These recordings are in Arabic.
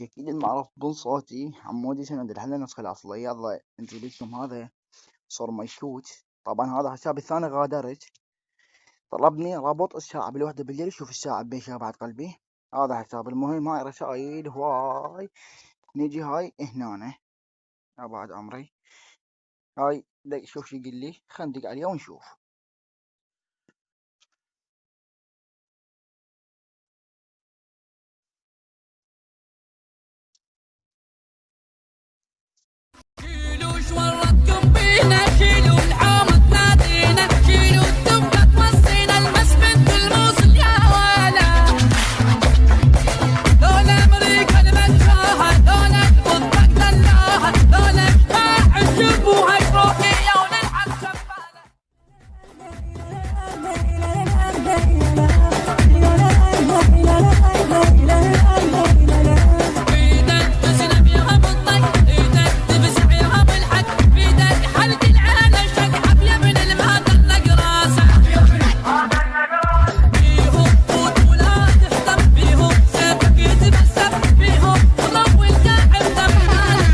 أكيد المعروف بن صوتي عمودي سند الحل النسخة الأصلية. يلا انزل لكم هذا صور مشكوت. طبعا هذا حسابي الثاني غادرت. طلبني رابط الساعة بالوحدة بالليل. شوف الساعة بيشها بعد قلبي. هذا حساب. المهم هاي رسائل هواي. نجي هاي هنا يا بعد عمري. هاي شوف شو يقول لي. خلينا ندق عليه ونشوف. شيلوا شورتكم بينا، شيلوا الحامض نادينا، شيلوا الدبة توصينا المسبن بالموصل يا ولا. لولا امريكا نمشاها، لولا القطة دلاها، لولا باع الشبوها يروحي يا ونلعب شبالة. ايدك تسلم يا بالطق، ايدك تفزع يا بالحق، بيدك حلق العانة شقحب يا ابن المهدر نقراسه. بيهم فوت ولا تهتم، بيهم سيفك يتبسم، بيهم طلب القاعد تبحالك.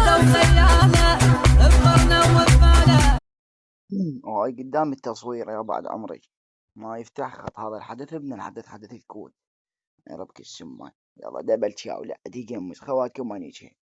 وصيانة بقرنا وبالة. وهاي قدام التصوير يا بعد عمري. ما يفتح خط هذا الحدث. ابن الحدث حدث الكود. يا ربك السمان. يلا دبل تشاو. لا دقيقة خواتكم ما نيجي.